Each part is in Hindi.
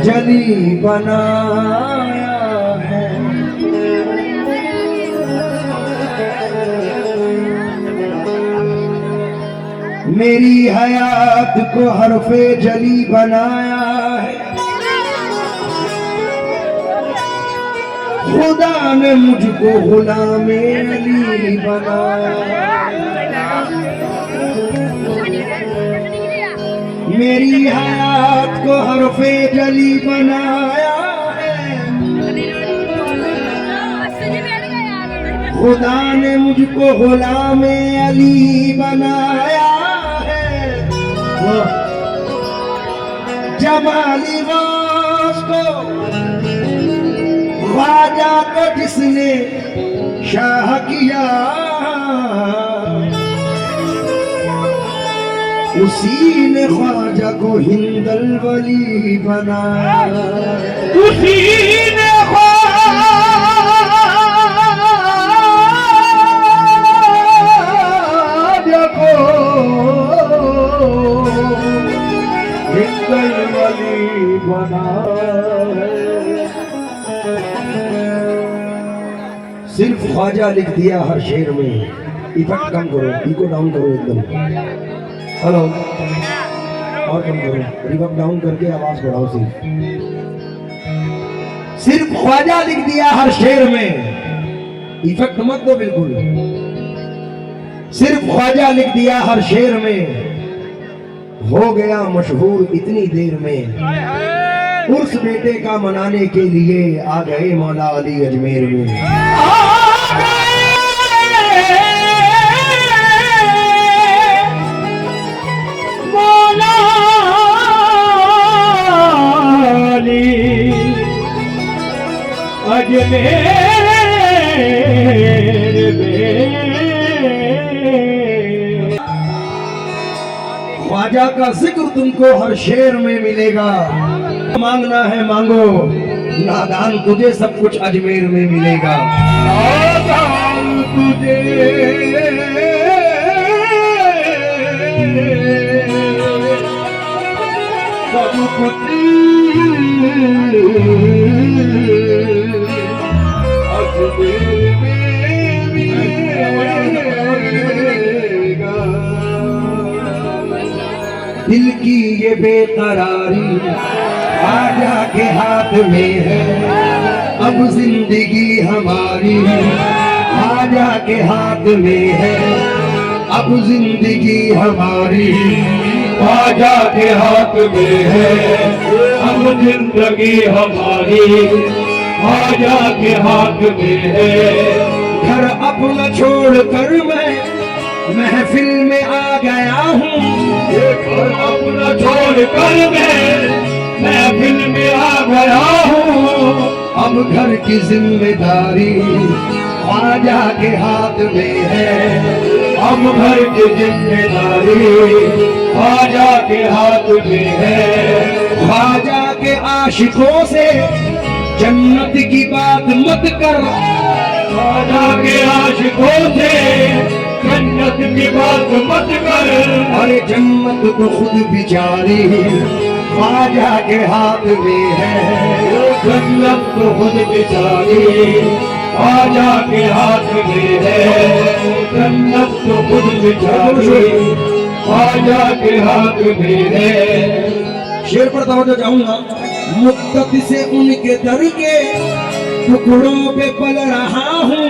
जली बनाया है। मेरी हयात को हरफे जली बनाया है। खुदा ने मुझको गुलामे अली बनाया। मेरी हयात को हरफे जली बनाया है। खुदा ने मुझको गुलामे अली बनाया है। जमाली गास को ख्वाजा को जिसने शाह किया, उसी ने ख्वाजा को हिंदल वली बनाया। उसी ने ख्वाजा को हिंदल वली बनाया। सिर्फ ख्वाजा लिख दिया हर शेर में। इफेक्ट कम करो, इको डाउन करो एकदम। हेलो, और कम करो, रिवर्ब डाउन करके आवाज बढ़ाओ। सिर्फ ख्वाजा लिख दिया हर शेर में। इफेक्ट मत दो बिल्कुल। सिर्फ ख्वाजा लिख दिया हर शेर में। हो गया मशहूर इतनी देर में। उर्स बेटे का मनाने के लिए आ गए मौला अली अजमेर में। ख्वाजा का जिक्र तुमको हर शेर में मिलेगा। मांगना है मांगो, नादान तुझे सब कुछ अजमेर में मिलेगा। नादान तुझे सब कुछ अजमेर में मिलेगा। दिल की ये बेकरारी ख्वाजा के हाथ में है। अब जिंदगी हमारी ख्वाजा के हाथ में है। अब जिंदगी हमारी ख्वाजा के हाथ में है। अब जिंदगी हमारी ख्वाजा के हाथ में है। घर अपना छोड़ कर मैं महफिल में आ गया हूँ। घर अपना छोड़ कर मैं महफिल में आ गया हूँ। अब घर की जिम्मेदारी ख्वाजा के हाथ में है। अब घर की जिम्मेदारी ख्वाजा के हाथ में है। ख्वाजा के आशिकों से जन्नत की बात मत कर। ख्वाजा के आशिकों से जन्नत की बात मत कर। अरे जन्नत तो खुद बिचारी ख्वाजा के हाथ में है। जन्नत तो खुद बिचारी ख्वाजा के हाथ में है। जन्नत तो खुद बिचारी ख्वाजा के हाथ में है। शेर पर तवज्जो चाहूंगा। मुद्दत से उनके दर के टुकड़ों पे पल रहा हूँ।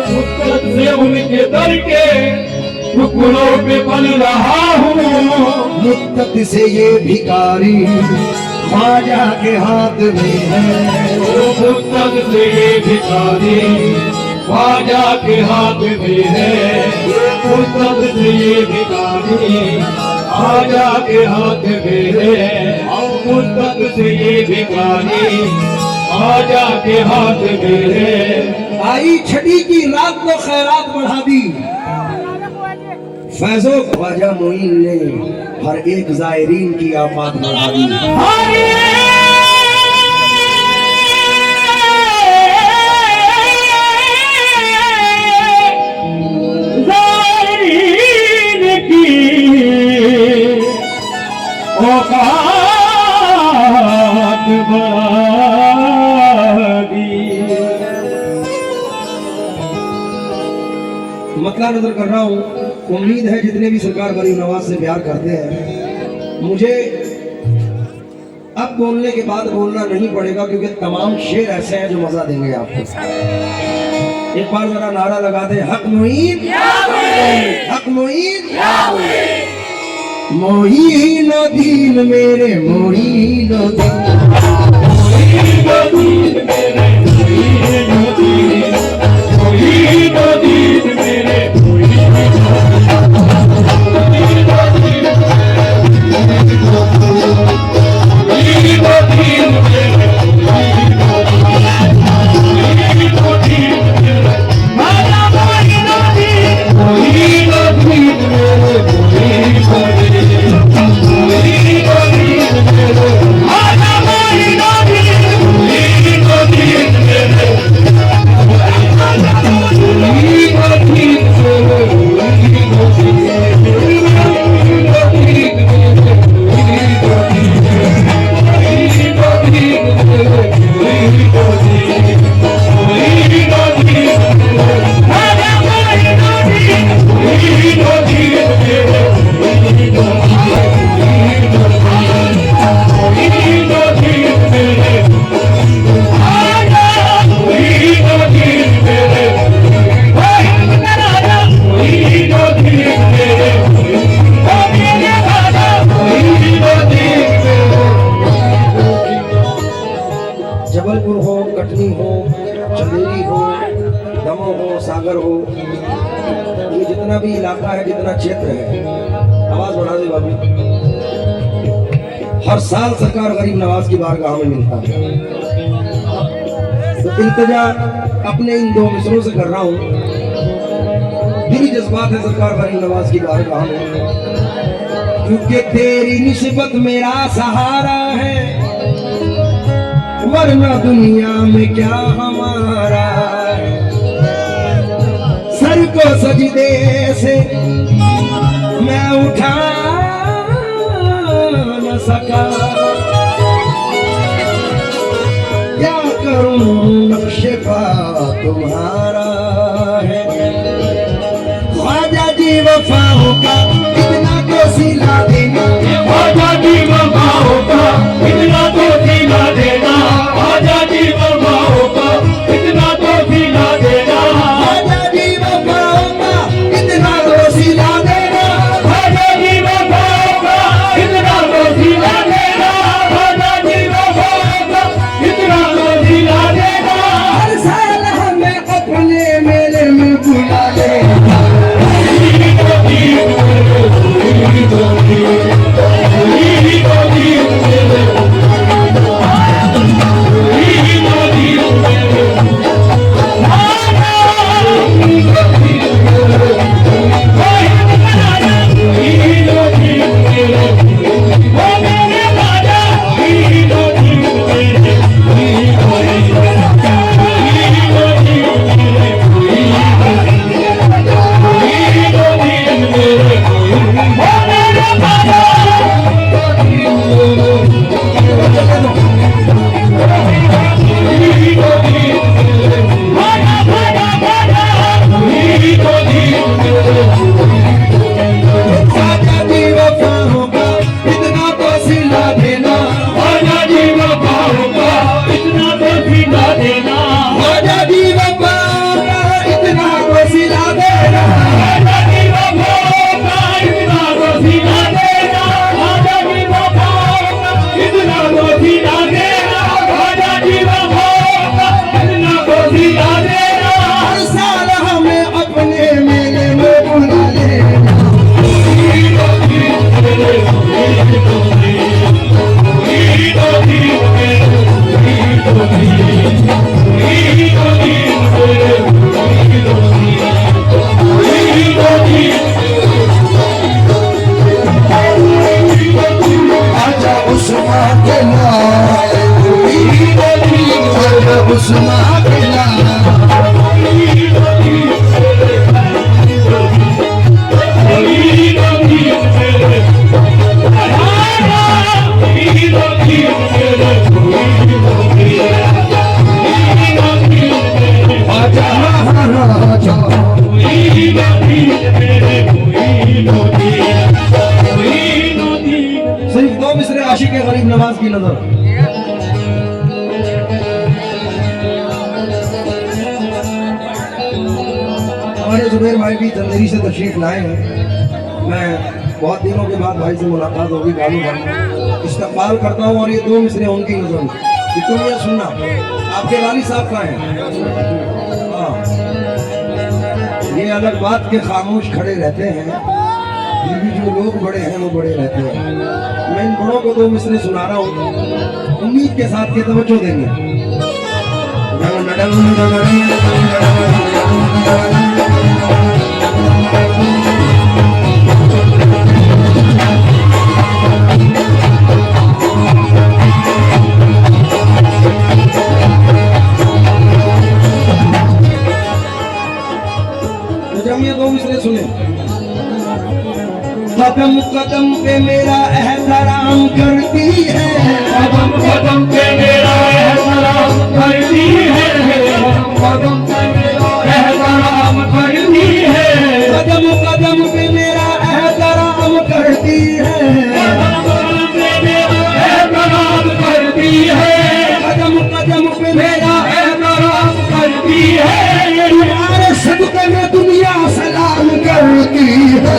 मुद्दत से उनके दर के टुकड़ों पे पल रहा हूँ। मुद्दत से ये भिखारी ख्वाजा के हाथ में है। मुद्दत से ये भिखारी ख्वाजा के हाथ में है। मुद्दत से ये भिखारी ख्वाजा के हाथ में है। मुद्दत से ये भिखारी ख्वाजा के हाथ में है। आई छठी की रात को खैरात बढ़ा दी। फैजो ख्वाजा मोइन ने हर एक जायरीन की आफात बढ़ा दी। औकात अल्लाह नजर कर रहा हूँ, उम्मीद है जितने भी सरकार गरीब नवाज से प्यार करते हैं, मुझे अब बोलने के बाद बोलना नहीं पड़ेगा क्योंकि तमाम शेर ऐसे हैं जो मजा देंगे आपको। एक बार जरा नारा लगा दे, हक मोइन, हक मोइन, मोइन दीन मेरे मोइन जबलपुर हो, कटनी हो, चंदेरी हो, दमोह हो, सागर हो, ये जितना भी इलाका है, जितना क्षेत्र है, आवाज बढ़ा दे बाबू। हर साल सरकार गरीब नवाज की बारगाह में मिलता है, तो इल्तिजा अपने इन दो मिसरों से कर रहा हूँ। दिली जज्बात है सरकार गरीब नवाज की बारगाह में, क्योंकि तेरी निस्बत मेरा सहारा है, वरना दुनिया में क्या हमारा। सर को सजदे से मैं उठा न सका, क्या करूं नक्शे पा तुम्हारा है। ख्वाजा जी वफाओं का इतना तो सिला देना, ख्वाजा जी वफाओं का इतना तो सिला देना, ख्वाजा जी वफाओं का इतना तो सिला देना, ख्वाजा जी वफाओं का इतना तो सिला देना, ख्वाजा जी वफाओं का इतना तो सिला देना, ख्वाजा जी वफाओं का इतना तो सिला देना। हर साल हमें अपने मेले में बुला ले। आशिक गरीब नवाज की नजर। हमारे जुबैर भाई भी चंदेरी से तशरीफ लाए हैं। मैं बहुत दिनों के बाद भाई से मुलाकात होगी, गालू भर इस्तकबाल करता हूँ और ये दो मिसरे उनकी नजर में। तुम ये सुनना, आपके वाली साहब कहाँ हैं? हाँ, ये अलग बात के खामोश खड़े रहते हैं, फिर भी जो लोग बड़े हैं वो बड़े रहते हैं। मैं इन बड़ों को दो मिसरे सुना रहा हूँ, उम्मीद के साथ के तवज्जो देंगे। सुने, कदम कदम पे मेरा एहतराम करती है, कदम कदम पे मेरा एहतराम करती है, कदम पे मेरा एहतराम करती है, कदम कदम पे मेरा एहतराम करती है, कदम कदम पे मेरा एहतराम करती है, कदम कदम पे मेरा एहतराम करती है, तुम्हारे सदके में दुनिया सलाम करती है।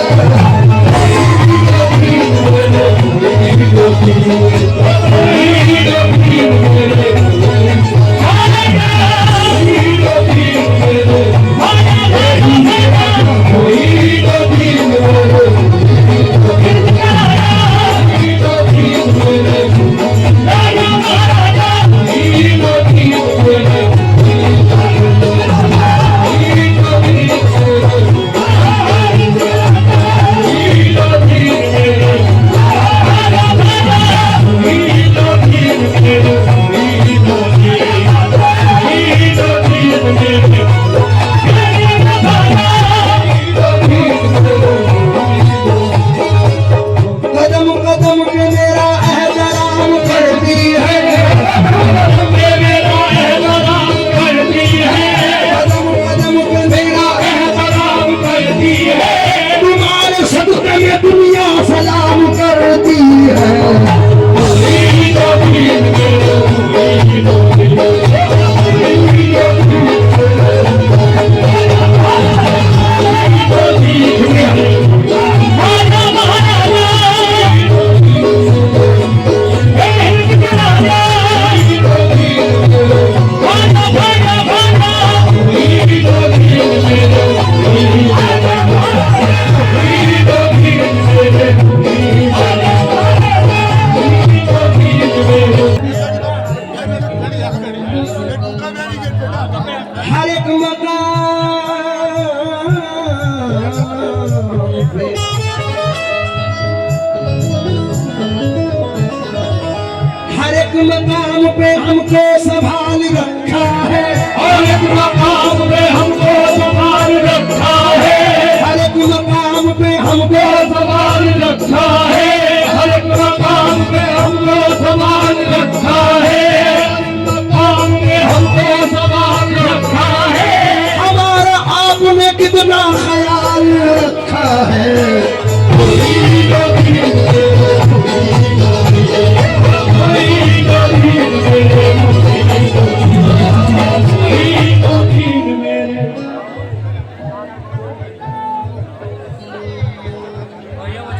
हर एक मकाम पे हमको संभाल रखा है, हर एक मकाम पे हमको संभाल रखा है, हर एक मकाम पे हमको संभाल रखा है, हर एक मकाम पे हमको संभाल रखा है, मकाम पे हमको संभाल रखा है, हमारा आपने कितना ख्याल रखा है।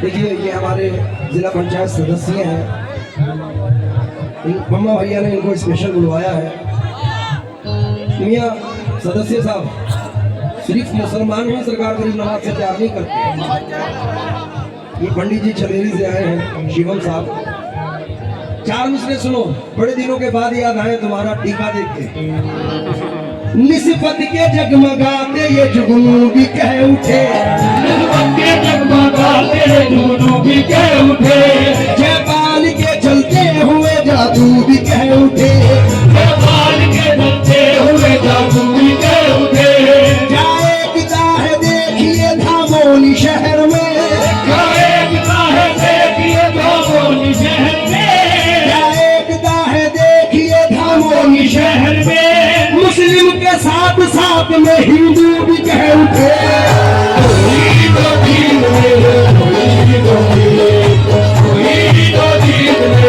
देखिए, ये हमारे जिला पंचायत सदस्य हैं, मम्मा भैया ने इनको स्पेशल बुलवाया है। मियाँ सदस्य साहब, सिर्फ मुसलमान ही सरकार गरीब नवाज से प्यार नहीं करते। ये पंडित जी छलेरी से आए हैं, शिवम साहब। चार मिसरे सुनो, बड़े दिनों के बाद याद आए तुम्हारा टीका देख के। निस्बत के जगमगाते ये जुगनू भी कह उठे, निस्बत के जगमगाते जुगनू भी कह उठे, जयपाल के चलते हुए जादू भी कह उठे, जयपाल के चलते हुए जादू भी कह उठे, जाए पिता है देखिए धामोली शहर में, जाए पिता है देखिए धामोली शहर में, जाए पिता है देखिए धामोली शहर में, मुस्लिम के साथ साथ में हिंदू भी कह उठे। कोई तो दीन मेरे, कोई तो दीन मेरे, कोई तो दीन मेरे।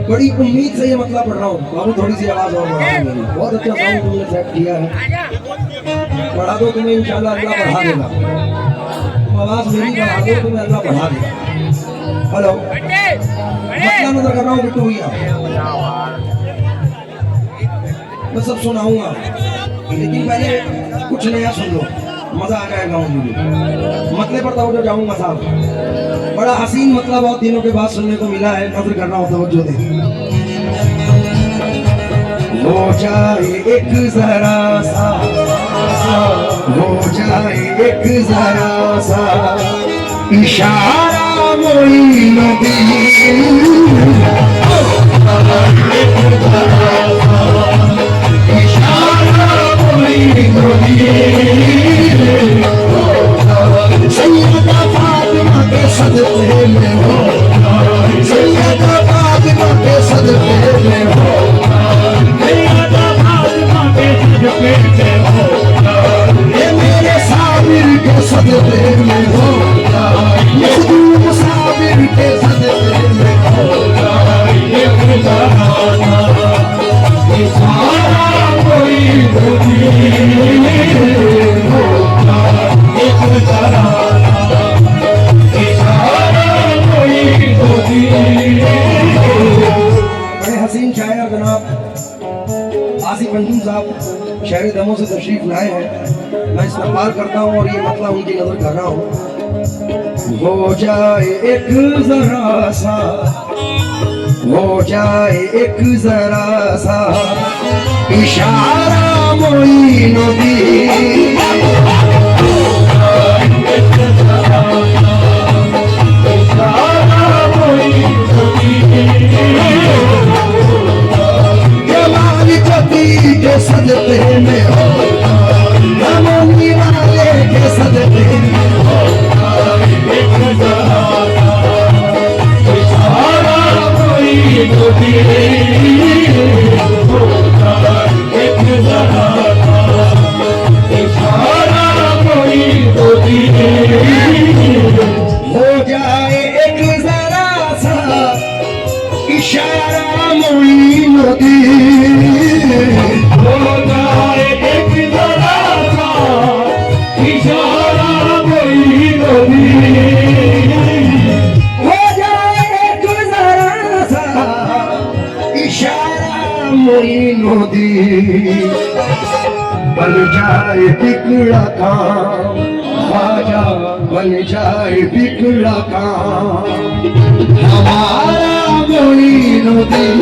बड़ी उम्मीद से ये मतलब पढ़ रहा हूँ। बाबू थोड़ी सी आवाज और बढ़ा दो मेरी। बहुत अच्छा साउंड तुमने सेट किया है, बढ़ा दो, तुम्हें इंशाल्लाह अल्लाह बढ़ा देगा। तुम आवाज मेरी बढ़ा दो, तुम्हें अल्लाह बढ़ा देगा। हेलो, मतलब नजर कर रहा हूँ बिट्टू भैया, मैं सब सुनाऊंगा, लेकिन पहले कुछ नया सुन लो, मजा आ जाएगा मुझे। मतले पर तो जाऊंगा साहब, बड़ा हसीन मतलब बहुत दिनों के बाद सुनने को मिला है, नजर कर रहा हूँ, तवज्जो दे। हो जाए एक जरा सा, हो जाए एक जरा सा इशारा मोइनुद्दीन, इशारा मोइनुद्दीन, सैयदा फातिमा के सदक़े में हो, सैयदा फातिमा के सदक़े में हो, सैयदा फातिमा के सदक़े में हो, ये मेरे साबिर के सदक़े में हो, मखदूम साबिर के सदक़े में हो, ये खुदा इशारा कोई हो, ये खुदा बड़े हसीन शायर जनाब आसिफ अंजुम साहब शहर दमों से तशरीफ लाए हैं। मैं इस्तेमाल करता हूँ और ये मतलब उनकी नजर कर रहा हूँ। हो जाए एक जरा सा, हो जाए एक जरा सा इशारा मोइनुद्दीन, के सदक़े में हो, नमोनी वाले के सदक़े में हो, इशारा मोइनुद्दीन, इशारा मोइनुद्दीन, हो जाए एक जरा सा इशारा मोइनुद्दीन, हो जाए एक जरा सा इशारा मोइनुद्दीन, हो जाए एक जरा सा इशारा मोइनुद्दीन, बन जाए बिगड़ा काम ख्वाजा, बन जाए बिगड़ा काम हमारा मोइनुद्दीन,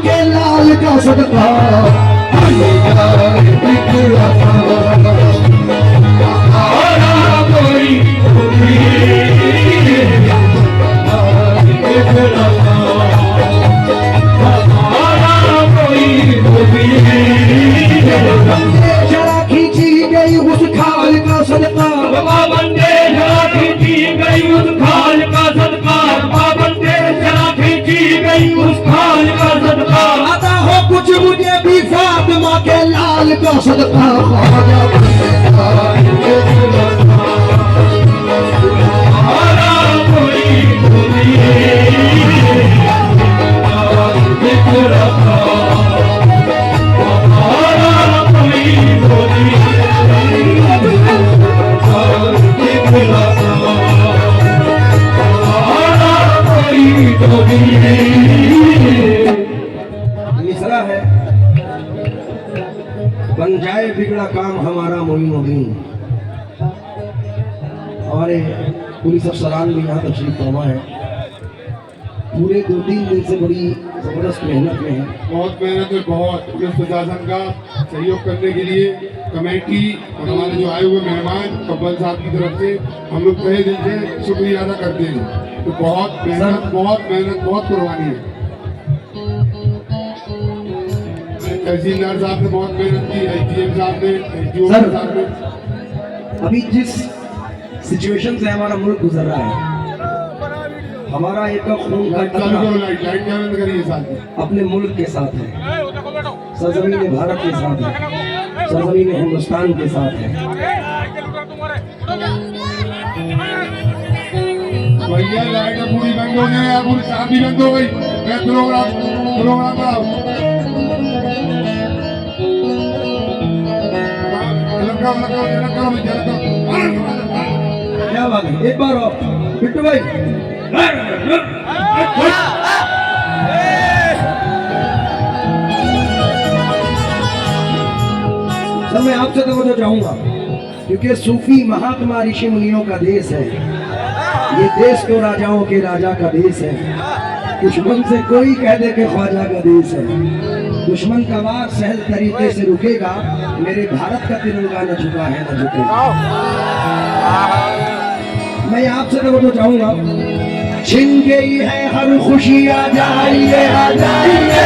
के लाल का सदका खींची गई उस खाल का सदका, बंदे खींची गई उस खाल का सदका, बंदे खींची गई उस खाल का सदका, आता हो कुछ मुझे भी फातिमा के लाल का सदका, मिसरा है, बन जाए बिगड़ा काम हमारा मोइनुद्दीन। हमारे पुलिस अफसरान भी यहाँ तशरीफ फरमा है, पूरे 2-3 दिन से बड़ी जबरदस्त मेहनत में है। बहुत मेहनत है, बहुत पुलिस प्रशासन का सहयोग करने के लिए कमेटी और हमारे जो आए हुए मेहमान कब्बल साहब की तरफ से हम लोग तहे दिल से शुक्रिया अदा करते हैं। तो बहुत मेहनत, बहुत कुर्बानी है। तहसीलदार साहब ने बहुत मेहनत की, IGM साहब ने, SDO साहब ने। अभी जिस सिचुएशन से हमारा मुल्क गुजर रहा है, हमारा एक खून का कतरा अपने मुल्क के साथ है, सरजमीन भारत के साथ है, सरजमीन हिंदुस्तान के साथ है। भैया लाइटें पूरी बंद हो गई यार, पूरी शाम भी बंद हो गई। मैं प्रोग्राम बनाओ, क्या बात है, एक बार और बिट्टू भाई। सर मैं आपसे तो चाहूंगा, क्योंकि सूफी महात्मा ऋषि मुनियों का देश है, ये देश तो राजाओं के राजा का देश है। दुश्मन से कोई कह दे के ख्वाजा का देश है, दुश्मन का वार सहल तरीके से रुकेगा, मेरे भारत का तिरंगा न झुका है न झुकेगा। मैं आपसे तो चाहूंगा, छिन गई है हर खुशी आ जाइए, आ जाइए,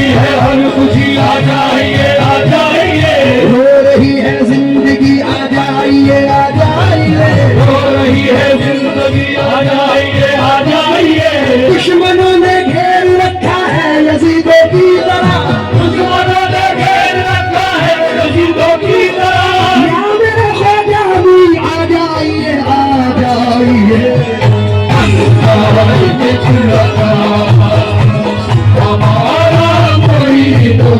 है हर खुशी आ जाइए, आ जाइए, हो रही है जिंदगी आ जाइए, आ जाइए, हो रही है जिंदगी आ जाइए, आ जाइए। दुश्मनों ने घेर रखा है यजीदों की तरह, दुश्मनों ने घेर रखा है यजीदों की तरह, या मेरे ख्वाजा भी आ जाइए, आ जाइए। हमारा कोई तो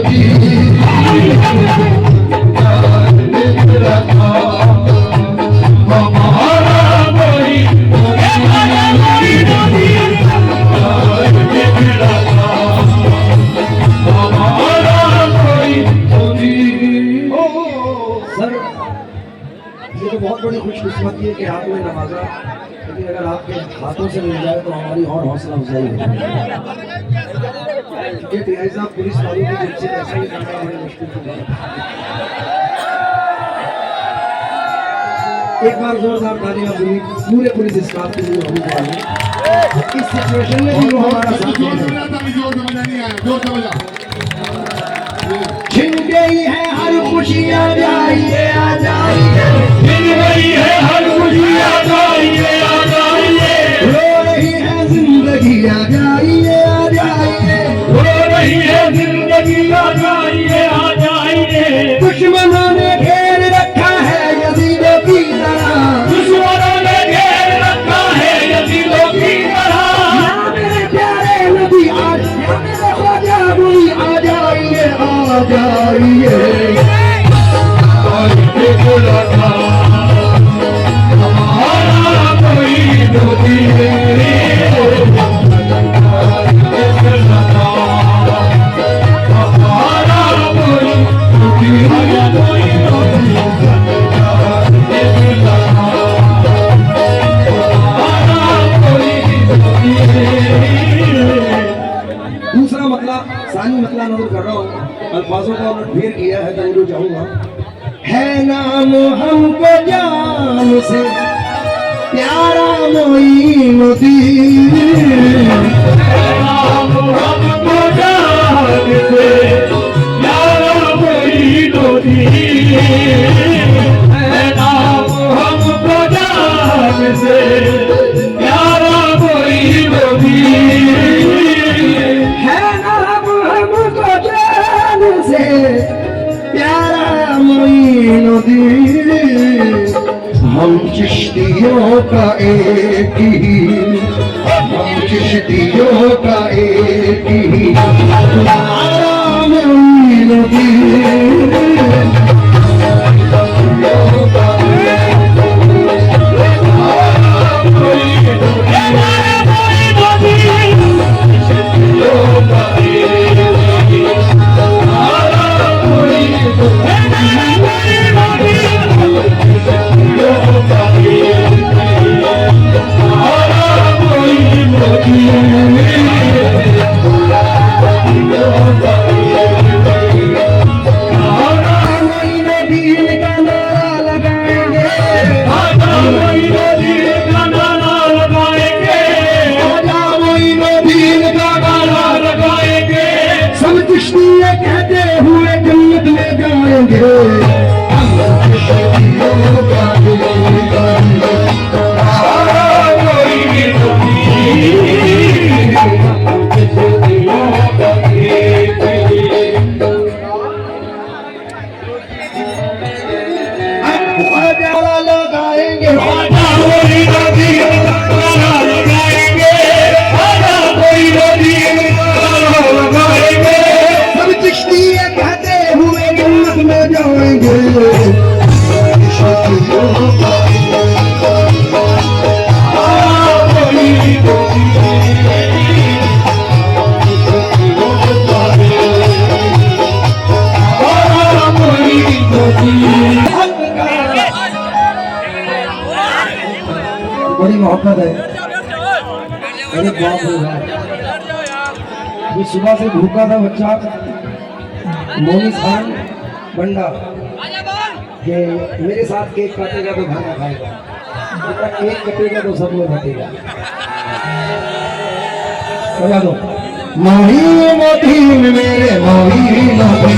सर ये तो बहुत बड़ी खुशकिस्मती है कि आपने नवाजा, लेकिन अगर आपके हाथों से मिल जाए तो हमारी और हौसला अफजाई होगी। ये टीआई साहब पुलिस वालों की दिल से ऐसा ही करना बड़ी मुश्किल की बात है। एक बार जोरदार तालियां पूरे पुलिस स्टाफ के लिए होनी चाहिए। इस सिचुएशन में भी वो हमारा साथ दे रहे हैं। छिन गई है हर खुशी आ जाइए, आ जाइए, मिल गई है हर खुशी आ जाइए, आ जाइए, हो रही है जिंदगी आ जाइए, आ जाइए, हो रही है जिंदगी आ जाइए, आ जाइए। दुश्मनों ने घेर रखा है यजीदों की तरह, दुश्मनों ने घेर रखा है यजीदों की तरह, या मेरे प्यारे नबी आज, या मेरे ख्वाजा भी आ जाइए, आ जाइए। हमारा कोई तो दूसरा मतलब, सानी मतलब नजर कर रहा हूँ, अल्फाजों का उन्होंने ढेर किया है तो जो चाहूंगा, है नाम हमको जान से प्यारा मोइनुद्दीन, नाम हमको जान से प्यारा मोइनुद्दीन, नाम हमको जान से प्यारा मोइनुद्दीन, है नाम हमको जान से प्यारा मोइनुद्दीन। हम चिश्तियों का एक ही, हम चिश्तियों का एक ही प्यारा मोइनुद्दीन। ये सुबह से भूखा था बच्चा मोनिस खान बंडा कि मेरे साथ केक काटेगा तो खाना खाएगा, बेटा केक कटेगा तो सब लोग हटेगा। बजा दो मोही मोती मेरे मोही मोती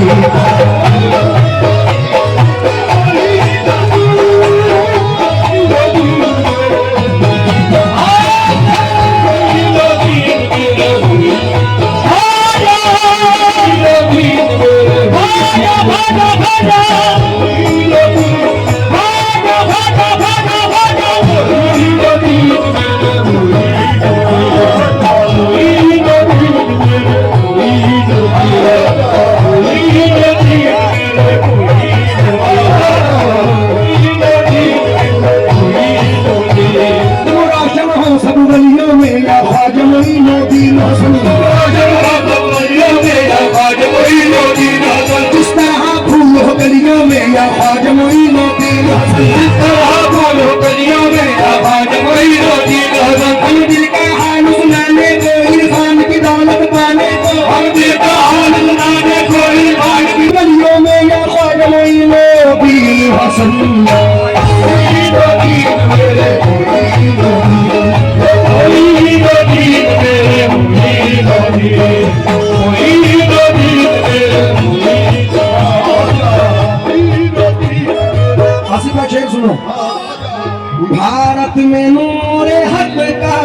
भारत में नूरे हक का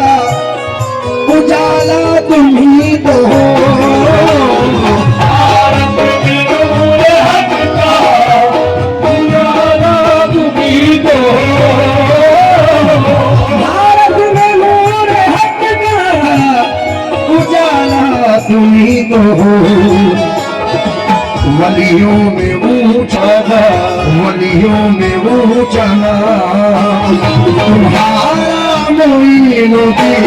उजाला तुम ही तो हो, भारत में नूरे हक का उजाला तुम ही तो हो, भारत में नूरे हक का उजाला तुम ही तो हो। वलियों में ऊंचा वलियों में ऊंचा तुम्हारा मोइनुद्दीन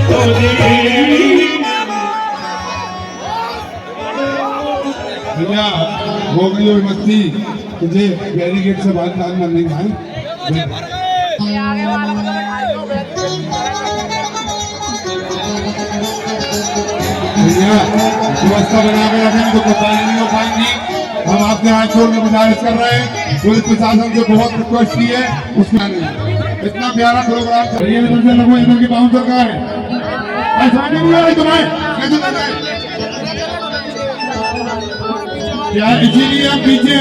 बढ़ जाइए। भैया हो गई हुई मस्ती, तुझे बैरिकेड से बाहर निकालना नहीं है। भैया व्यवस्था बना के रखें तो पता नहीं हो पाएंगी। हम आपके हाथ छोड़ के गुजारिश कर रहे हैं, पुलिस प्रशासन से बहुत रिक्वेस्ट की है, उसमें नहीं इतना प्यारा प्रोग्राम भैया लगो इधर की बाउंसर का है, ऐसा नहीं आ रही तुम्हें कैसे लगा है? यार इसीलिए हम पीछे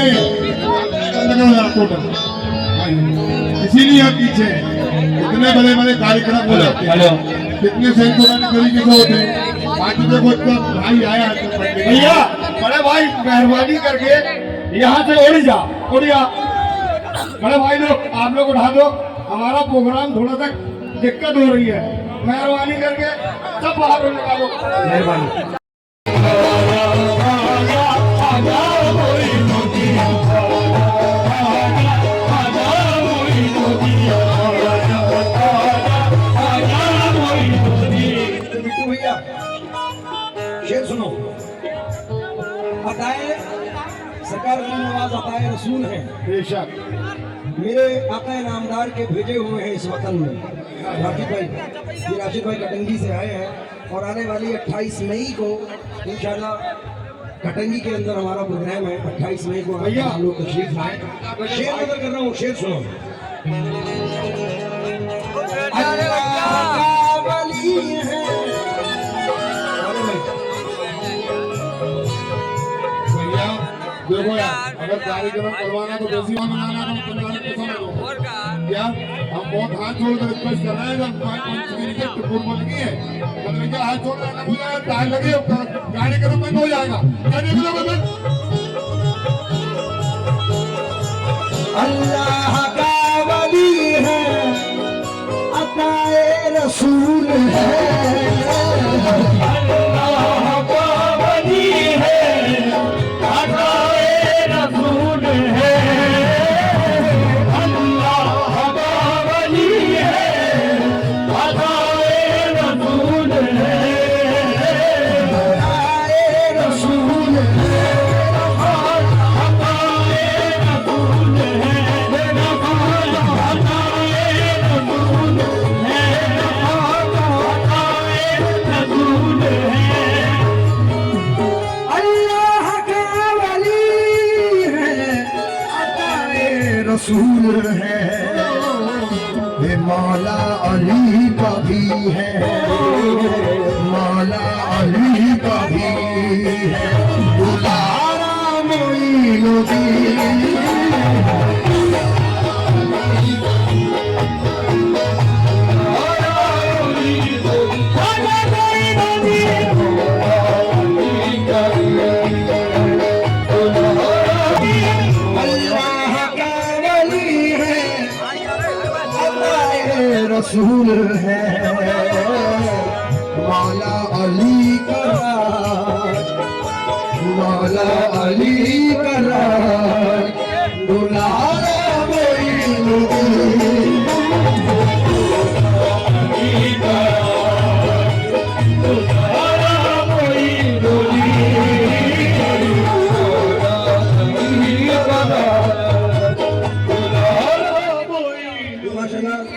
इसीलिए हम पीछे इतने बड़े बड़े कार्यक्रम हो जाते हैं, कितने सैकड़ों तरीके से होते हैं। आज देखो इतना भाई आया भैया, बड़े भाई मेहरबानी करके यहाँ से उड़ जा बड़े भाई लोग आप लोग उठा दो, हमारा प्रोग्राम थोड़ा सा दिक्कत हो रही है, मेहरबानी करके सब बाहर निकालो। मेहरबानी। शेर सुनो, अताए सरकार की नवाज अताए रसूल है, बेशक मेरे आका नामदार के भेजे हुए हैं इस वतन में राशिद भाई। ये राशिद भाई कटंगी से आए हैं और आने वाली 28 मई को इंशाल्लाह कटंगी के अंदर हमारा प्रोग्राम है। 28 मई को हम लोग तशरीफ लाए। शेर नजर कर रहा हूँ, शेर सुनो। अल्लाह का वली है। अरे भाई भैया देखो यार, अगर कार्यक्रम करवाना तो देसी वाला बनाना तो तुम्हारे को समझ लो क्या। हम बहुत हाथ जोड़कर रिक्वेस्ट कर रहे हैं। जब 5 की रिजेक्ट पूर्व लगी है तो भैया हाथ जोड़ रहे हैं, मुझे टाइम लगे कार्यक्रम बंद हो जाएगा। अल्लाह का वली है, अताए रसूल है। अल्लाह का वली है, अताए रसूल है। अल्लाह का वली है, अताए रसूल है। अताए रसूल है। रसूल है, ये मौला अली का भी है, मौला अली का भी है। दुलारा मोइनुद्दीन रसूल है, मौला अली का राज, मौला अली का राज। दुलारा मोइनुद्दीन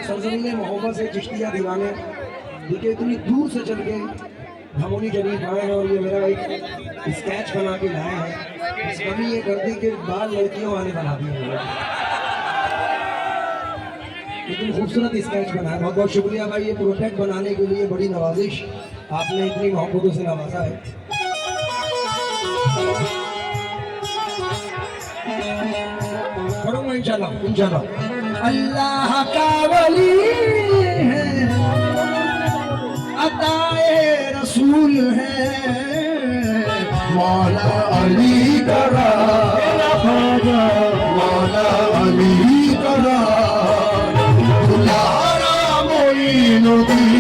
सरजमीन मोहब्बत से चिश्तिया दीवाने देखिए इतनी दूर से चल के धमोनी शरीफ आए हैं और ये मेरा एक स्केच बना के लाए हैं। इस कभी ये कर दी कि बाल लड़कियों वाले बना दिए। इतनी खूबसूरत स्केच बनाया, बहुत बहुत शुक्रिया भाई। ये प्रोजेक्ट बनाने के लिए बड़ी नवाजिश, आपने इतनी मोहब्बतों से नवाजा है। पढ़ूंगा इंशाल्लाह इंशाल्लाह। अल्लाह का वली है, अताए रसूल है, मौला अली का राज, मौला अली का राज। दुलारा मोइनुद्दीन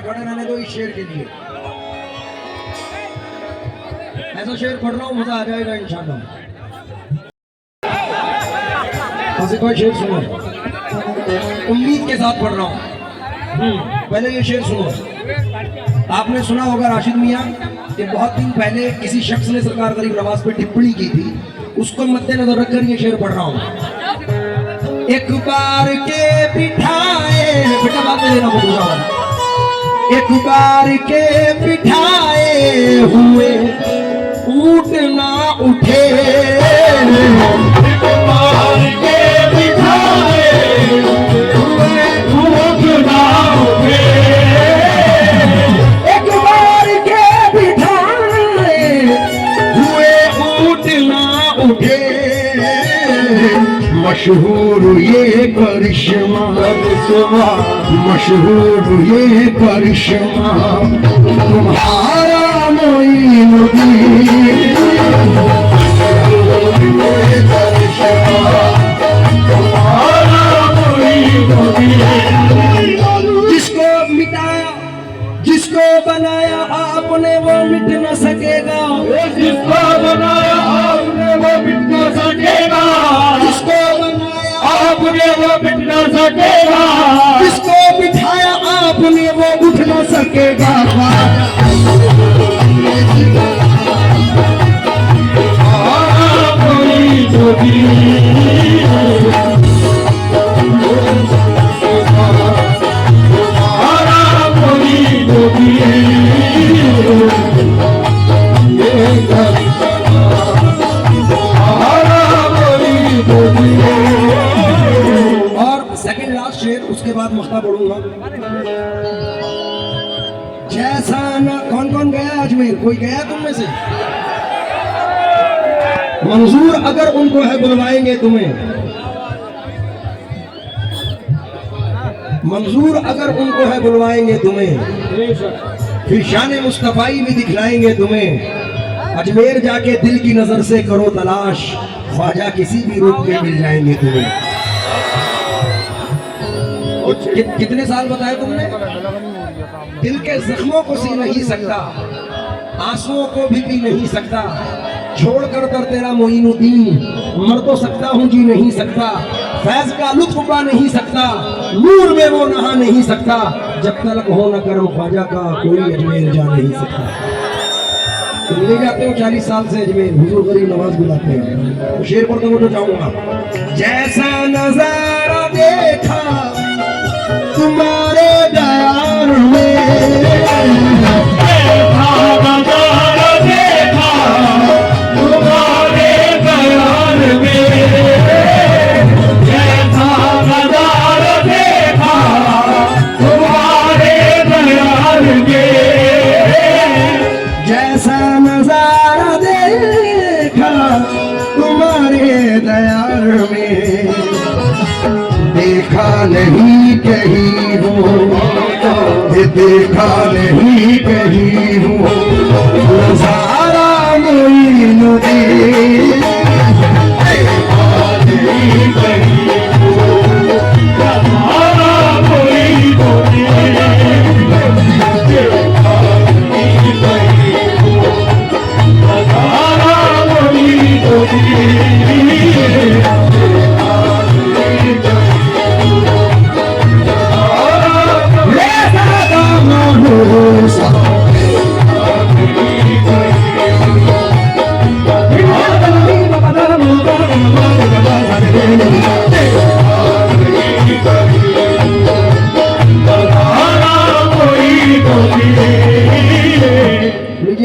खड़े रहने दो इस शेर के लिए। ऐसा शेर पढ़ रहा हूँ, मजा आ जाएगा इंशाल्लाह। कोई शेर सुनो, उम्मीद के साथ पढ़ रहा हूँ। पहले ये शेर सुनो। आपने सुना होगा राशिद मियाँ कि बहुत दिन पहले किसी शख्स ने सरकार गरीब नवाज पे टिप्पणी की थी, उसको मद्देनजर रखकर ये शेर पढ़ रहा हूँ। एक बार के बिठाए, बेटा बात लेना बोलूँगा। एक बार के बिठाए हुए ऊट ना उठे, एक बार के बिठाए हुए ऊट ना उठे। एक बार के बिठाए हुए ऊट ना उठे। मशहूर ये करिश्मा, मशहूर ये करिश्मा तुम्हारा मोइनुद्दीन। ये करिश्मा तुम्हारा मोइनुद्दीन। जिसको बनाया आपने वो मिट न सकेगा, जिसको बनाया आपने वो मिट न सकेगा, जिसको बनाया आपने वो मिट न सकेगा, जिसको बिठाया आपने वो उठ न सकेगा। कोई जोगी और सेकंड लास्ट शेर, उसके बाद मख्ता पढ़ूंगा। जैसा न कौन कौन गया अजमेर, कोई गया तुम में से? मंजूर अगर उनको है बुलवाएंगे तुम्हें, मंजूर अगर उनको है बुलवाएंगे तुम्हें, फिर शान मुस्तफाई भी दिखलाएंगे तुम्हें। अजमेर जाके दिल की नजर से करो तलाश, ख्वाजा किसी भी रूप में मिल जाएंगे तुम्हें। कितने साल बताए तुमने? दिल के जख्मों को सी नहीं सकता, आंसुओं को भी पी नहीं सकता, छोड़ कर दर तेरा मोइनुद्दीन मर तो सकता हूँ जी नहीं सकता, फैज का लुत्फ पा नहीं सकता, नूर में वो नहा नहीं सकता, जब तलक हो न करम ख्वाजा का कोई अजमेर जा नहीं सकता। तो ले जाते हो 40 साल से अजमेर, हुजूर गरीब नवाज बुलाते हैं। तो शेर पर तो वो जाऊंगा। जैसा नजारा देखा तुम्हारे दयार में, जैसा नजारा देखा तुम्हारे दयार में, देखा नहीं कहीं हो, देखा नहीं कहीं हो नजारा मोइनुद्दीन,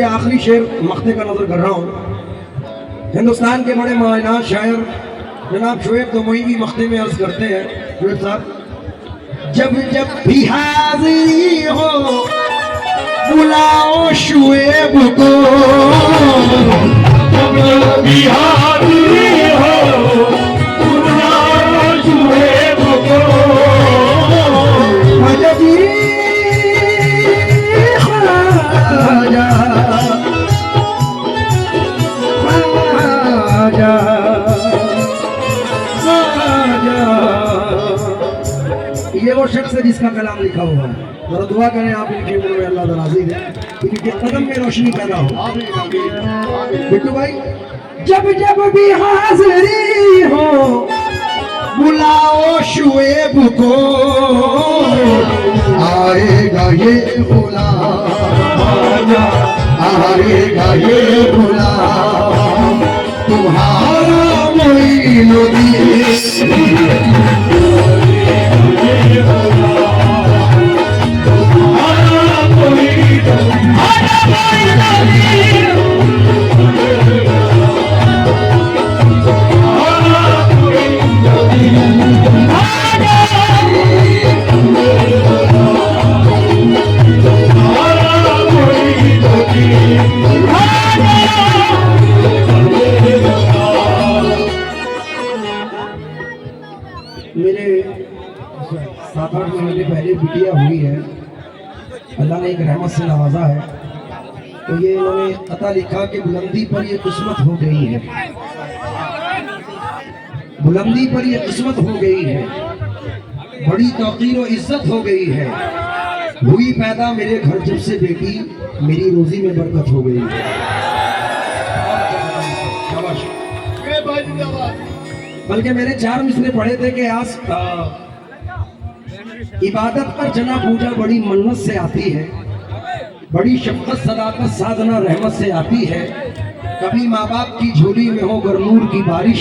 आखिरी शेर मख्ते का नजर कर रहा हूँ। हिंदुस्तान के बड़े मायनात शायर जनाब शोएब दमोई भी मख्ते में अर्ज करते हैं। शोएब साहब, जब जब भी हाजिरी हो बुलाओ शोएब को, जब भी हाजिरी हो बुलाओ शोएब को, ये वो शख्स है जिसका कलाम लिखा हुआ है। जरा दुआ करें आप इनकी उम्र में अल्लाह दराज़ी दे, इनके कदम में रोशनी पैदा हो। बिट्टू भाई, जब जब भी हाजिरी हो बुलाओ शोएब को, आएगा ये गुलाम, आएगा ये गुलाम तुम्हारा मोइनुद्दीन। मेरे 7-8 महीने पहले बिटिया हुई है, अल्लाह ने एक रहमत से नवाजा है। तो ये इन्होंने पता लिखा कि बुलंदी पर ये किस्मत हो गई है, बुलंदी पर ये किस्मत हो गई है, बड़ी तौकीर और इज्जत हो गई है। हुई पैदा मेरे घर जब से बेटी, मेरी रोजी में बरकत हो गई। शाबाश। बल्कि मैंने 4 मिसरे पढ़े थे कि आज इबादत पर जना पूजा बड़ी मन्नत से आती है, बड़ी शफ़क़त सदाकत साधना रहमत से आती है। कभी माँ बाप की झोली में हो गरनूर की बारिश,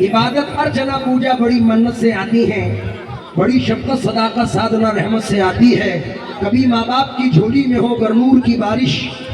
इबादत पर जना पूजा बड़ी मन्नत से आती है, बड़ी शफ़क़त सदाकत साधना रहमत से आती है। कभी माँ बाप की झोली में हो गरनूर की बारिश,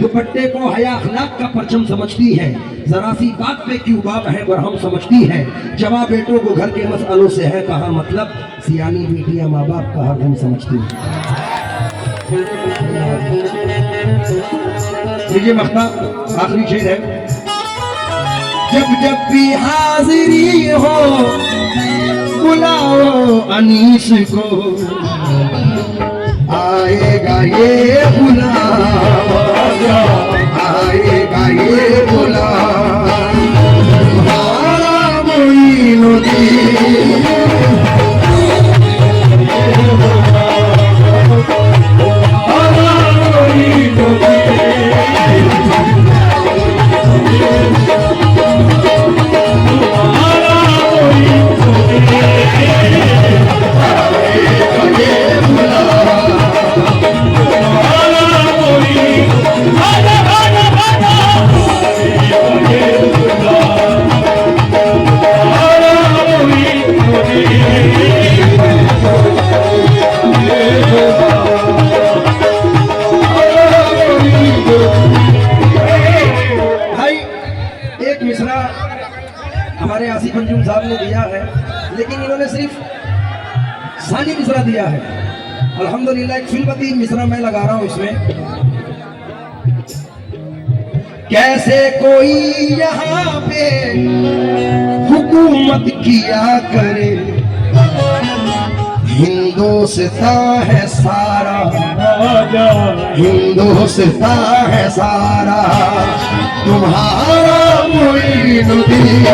दुपट्टे को हया अखलाक का परचम समझती है, जरा सी बात पे क्यों बाप है बरहम समझती है। जवां बेटों को घर के मसलों से है कहा मतलब, सियानी बेटियां माँ बाप का हरदम समझती हैं। लीजिए मख्ता, आखिरी शेर है। जब जब भी हाजिरी हो बुलाओ अनीस को, आएगा ये बुलावा, आएगा ये बुलावा, तुम्हारा मोइनुद्दीन। हमारे आसिफ अंजुम साहब ने दिया है, लेकिन इन्होंने सिर्फ सानी मिसरा दिया है। अल्हम्दुलिल्लाह एक फिल्मती मिसरा मैं लगा रहा हूं इसमें। कैसे कोई यहाँ पे हुकूमत किया करे, हिंदुस्ता है सारा, हिंदुस्ता है सारा, तुम्हारा मोइनुद्दीन।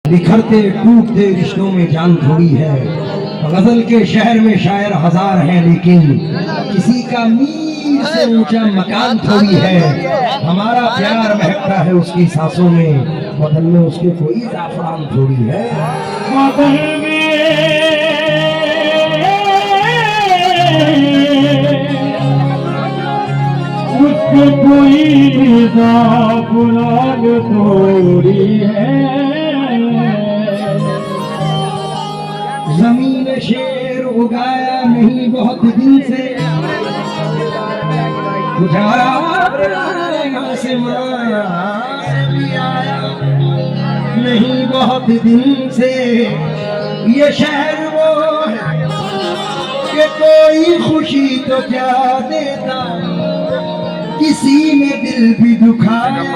बिखरते टूटते रिश्तों में जान थोड़ी है, गजल के शहर में शायर हजार हैं, लेकिन किसी का मीर से ऊंचा मकान थोड़ी है। हमारा प्यार महकता है उसकी सांसों में, बदन में उसके कोई जाफरान थोड़ी है। बदन में उसके कोई जाफरान थोड़ी है। जमीन शेर उगाया नहीं बहुत दिन से, गुजारा से माया भी आया नहीं बहुत दिन से। ये शहर वो है कि कोई खुशी तो क्या देता, किसी ने दिल भी दुखाया।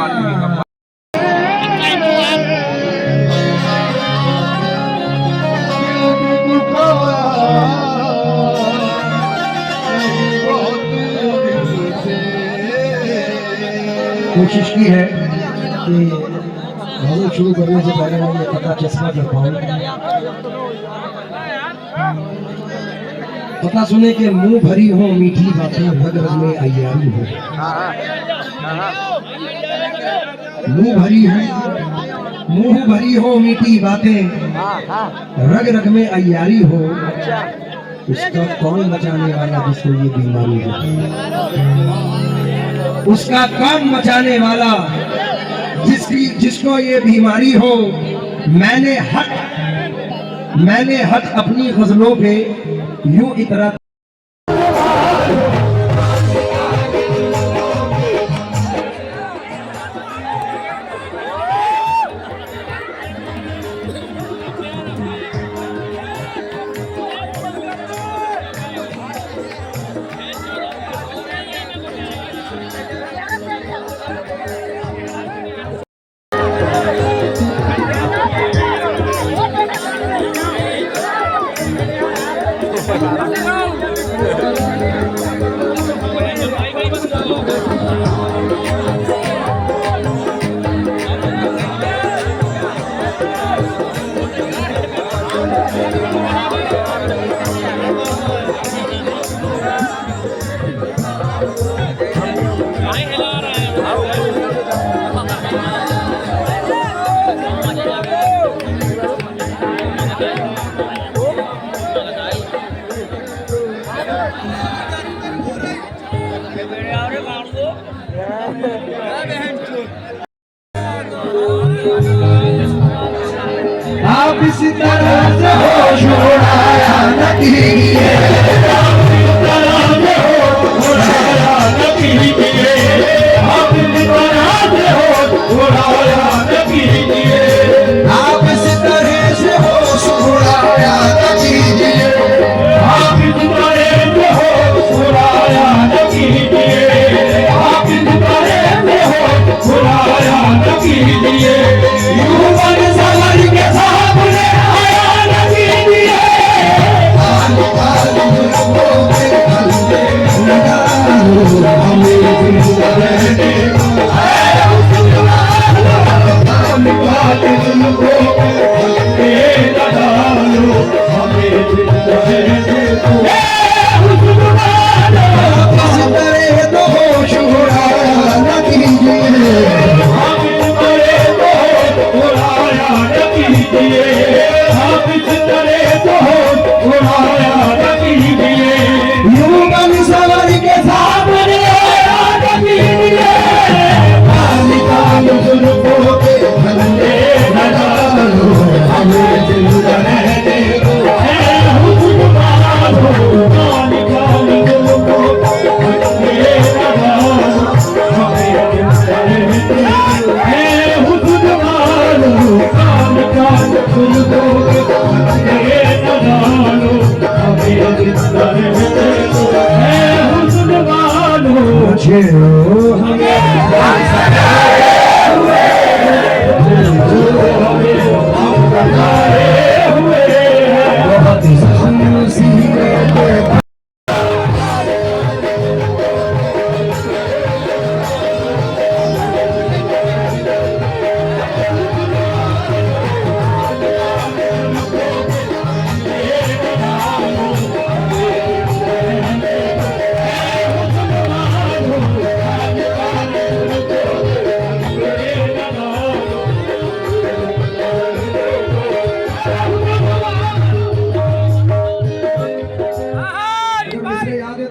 कोशिश की है कि गज़ल शुरू करने से पहले मैं ये पता चस्पा कर पाऊँ। पता सुने के मुंह भरी हो मीठी बातें, रग रग में अय्यारी हो। मुंह भरी हो मीठी बातें, रग रग में अय्यारी हो। उसका कौन बचाने वाला जिसको ये बीमारी हो? उसका कौन बचाने वाला जिसको ये बीमारी हो। मैंने हक अपनी गजलों पे यूं इतरा। आप इस तरह से होश उड़ाया न कीजिए, आप इस तरह से होश उड़ाया न कीजिए, आप इस तरह से होश उड़ाया न कीजिए, आप इस तरह से होश उड़ाया न कीजिए, आप इस तरह से होश उड़ाया न कीजिए, आप इस तरह से होश उड़ाया न कीजिए। यूं मन समझ के सामने आया न कीजिए,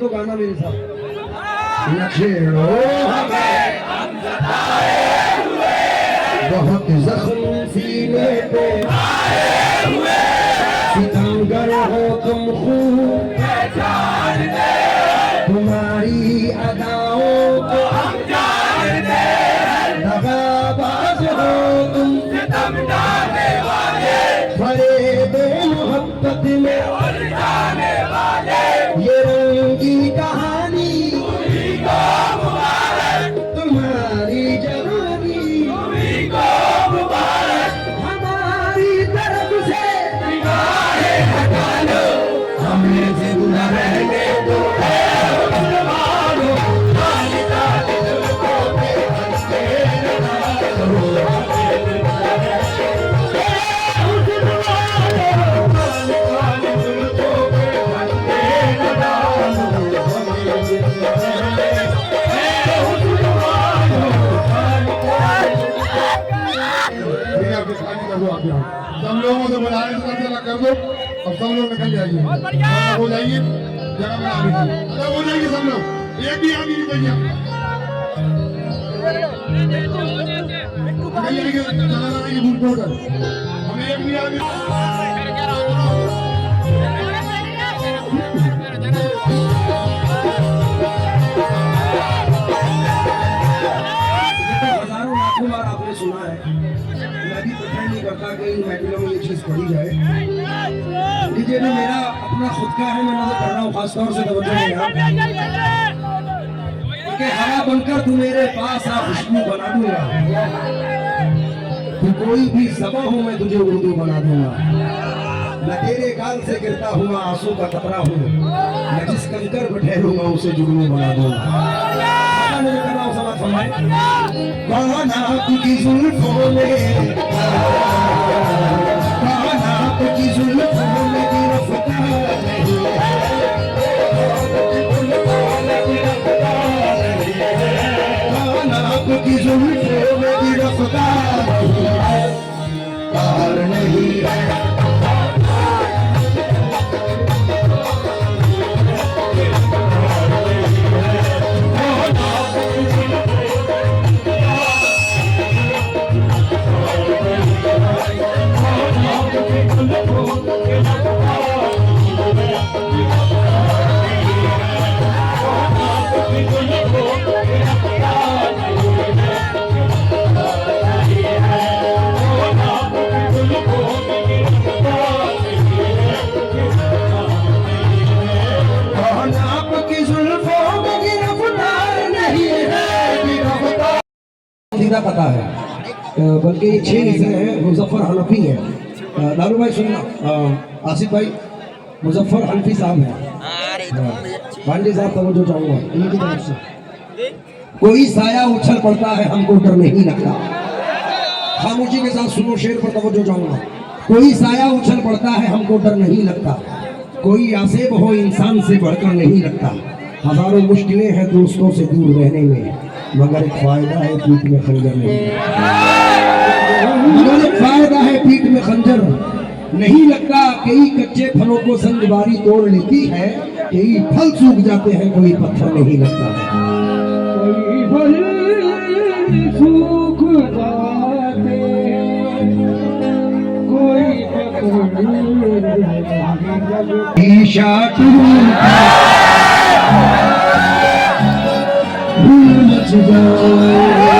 तो गाना मेरे साथ छेड़ो बहुत जख्म सीने पे सितमगर हो तुम खूब तुम्हारी अदाओं को हम जानते, दगाबाज हो तुम सितम डालने वाले, बड़े बेमोहब्बत में उलझाने वाले, ये रंगी कहानी तुम्हीं को मुबारक, तुम्हारी जवानी तुम्हीं को मुबारक। कर दो और सब लोग निकल जाइए, हो जाइए, जगह में आ दीजिए, हो जाइए सब लोग, एक भी आदमी नहीं चाहिए, निकल जाएंगे, चला जाएंगे भूल छोड़कर, हमें एक भी आदमी हजारों लाखों बार आपने सुना है, मैं भी प्रेफर नहीं करता कि इन महफिलों में ये चीज पढ़ी जाए, लीजिए जो मेरा अपना खुद का है, मैं नजर कर रहा हूँ, खासतौर से तवज्जो है यहाँ कि हवा बनकर तू मेरे पास आ, खुशबू बना दूंगा, तू कोई भी ज़बां हो मैं तुझे उर्दू बना दूंगा, मैं तेरे गाल से गिरता हुआ आंसू का कतरा हूँ, मैं जिस कंकर पर ठहरूंगा उसे जुगनू बना दूंगा। कौन आपकी जुल्फों में, कौन आपकी जुल्फों में गिरफ्तार नहीं है, कौन आपकी जुल्फों में गिरफ्तार नहीं है। पता है, बल्कि ये 6 लिखे हैं, मुजफ्फर हनफी है, दारू भाई सुनना, आसिफ भाई मुजफ्फर हनफी साहब हैं, पांडे साहब तवज्जो चाहूंगा इनकी तरफ से। कोई साया उछल पड़ता है हमको डर नहीं लगता, खामोशी के साथ सुनो, शेर पर तवज्जो चाहूंगा। कोई साया उछल पड़ता है हमको डर नहीं लगता, कोई आसेब हो इंसान से बढ़कर नहीं लगता, हजारों मुश्किलें हैं दोस्तों से दूर रहने में, मगर एक फायदा है पीठ में खंजर नहीं, मगर एक फायदा है पीठ में खंजर नहीं लगता। कई कच्चे फलों को संगवारी तोड़ लेती है, कई फल सूख जाते हैं, कोई पत्थर नहीं लगता, कोई फल सूख जाते कोई पत्थर ईशा मच जाए।